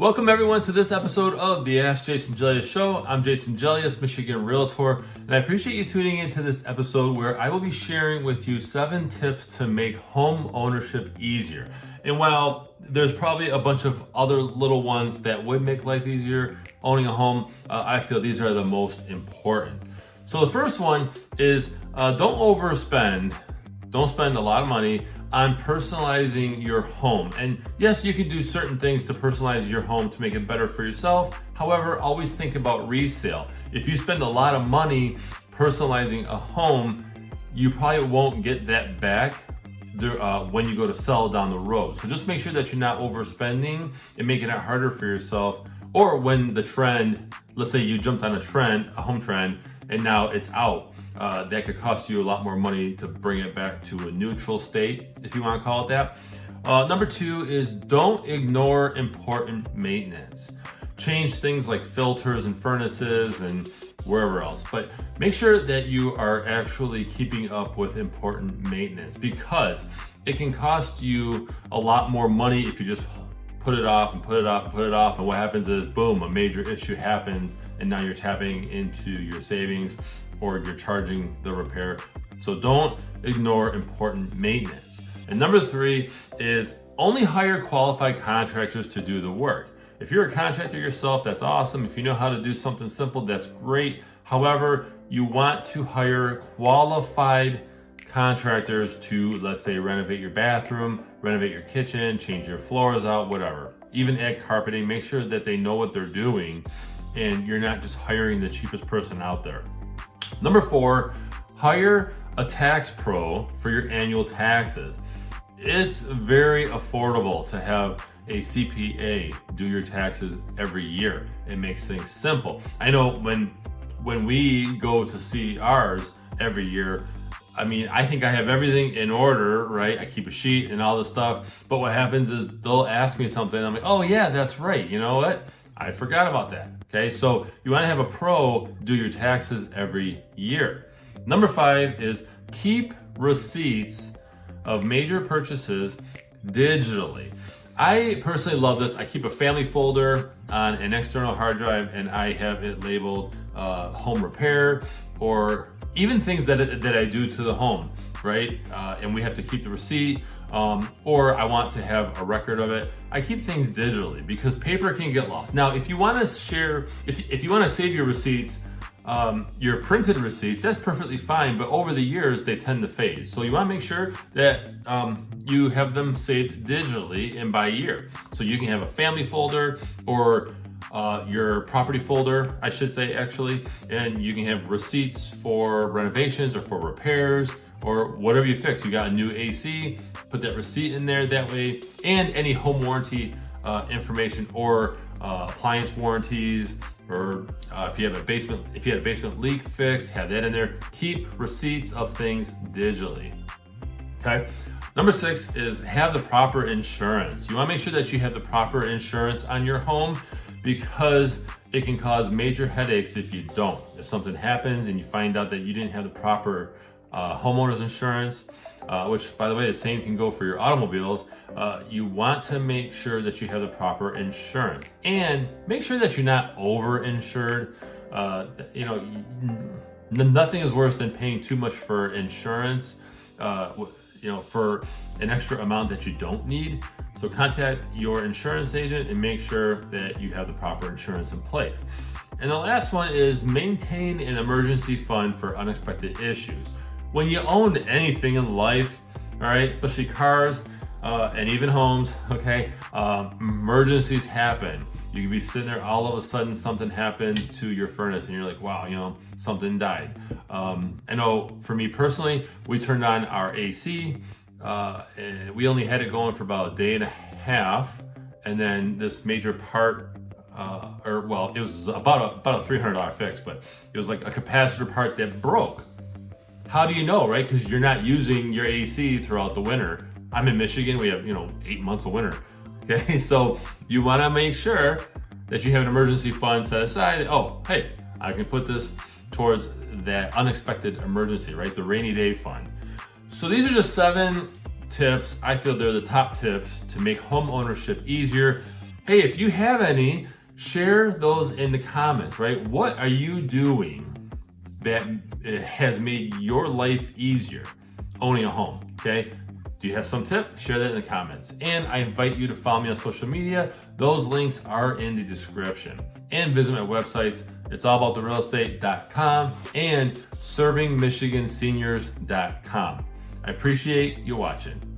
Welcome everyone to this episode of the AskJasonGelios show. I'm Jason Gelios, Michigan Realtor, and I appreciate you tuning into this episode where I will be sharing with you 7 tips to make home ownership easier. And while there's probably a bunch of other little ones that would make life easier owning a home, I feel these are the most important. So the first one is don't overspend. Don't spend a lot of money on personalizing your home. And yes, you can do certain things to personalize your home to make it better for yourself. However, always think about resale. If you spend a lot of money personalizing a home, you probably won't get that back when you go to sell down the road. So just make sure that you're not overspending and making it harder for yourself. Or when the trend, let's say you jumped on a home trend, and now it's out. That could cost you a lot more money to bring it back to a neutral state, if you want to call it that. Number 2 is don't ignore important maintenance. Change things like filters and furnaces and wherever else, but make sure that you are actually keeping up with important maintenance, because it can cost you a lot more money if you just put it off and put it off and put it off, and what happens is, boom, a major issue happens, and now you're tapping into your savings or you're charging the repair. So don't ignore important maintenance. And number 3 is only hire qualified contractors to do the work. If you're a contractor yourself, that's awesome. If you know how to do something simple, that's great. However, you want to hire qualified contractors to, let's say, renovate your bathroom, renovate your kitchen, change your floors out, whatever. Even add carpeting. Make sure that they know what they're doing and you're not just hiring the cheapest person out there. Number 4, hire a tax pro for your annual taxes. It's very affordable to have a CPA do your taxes every year. It makes things simple. I know when we go to see ours every year, I mean, I think I have everything in order, right? I keep a sheet and all this stuff. But what happens is they'll ask me something. I'm like, oh yeah, that's right. You know what? I forgot about that. Okay, so you want to have a pro do your taxes every year. Number 5 is keep receipts of major purchases digitally. I personally love this. I keep a family folder on an external hard drive, and I have it labeled home repair, or even things that I do to the home, right? And we have to keep the receipt, or I want to have a record of it. I keep things digitally because paper can get lost. Now, if you want to share, if you want to save your receipts, your printed receipts, that's perfectly fine. But over the years, they tend to fade. So you want to make sure that you have them saved digitally and by year. So you can have a family folder or your property folder, I should say, actually, and you can have receipts for renovations or for repairs or whatever you fix. You got a new AC, put that receipt in there that way, and any home warranty information or appliance warranties, or if you had a basement leak fixed, have that in there. Keep receipts of things digitally. Okay. Number 6 is have the proper insurance. You want to make sure that you have the proper insurance on your home, because it can cause major headaches if you don't. If something happens and you find out that you didn't have the proper homeowner's insurance, which, by the way, the same can go for your automobiles, you want to make sure that you have the proper insurance, and make sure that you're not over-insured. Nothing is worse than paying too much for insurance, for an extra amount that you don't need. So contact your insurance agent and make sure that you have the proper insurance in place. And the last one is maintain an emergency fund for unexpected issues. When you own anything in life, all right, especially cars and even homes, okay, emergencies happen. You can be sitting there, all of a sudden something happens to your furnace and you're like, wow, something died. I know for me personally, we turned on our AC, and we only had it going for about a day and a half, and then this major part, it was about a $300 fix, but it was like a capacitor part that broke. How do you know, right? Because you're not using your AC throughout the winter. I'm in Michigan, we have 8 months of winter. Okay, so you want to make sure that you have an emergency fund set aside. Oh, hey, I can put this towards that unexpected emergency, right? The rainy day fund. So these are just 7 tips. I feel they're the top tips to make home ownership easier. Hey, if you have any, share those in the comments, right? What are you doing that has made your life easier owning a home, okay? Do you have some tip? Share that in the comments. And I invite you to follow me on social media. Those links are in the description. And visit my websites. It's allabouttherealestate.com and servingmichiganseniors.com. I appreciate you watching.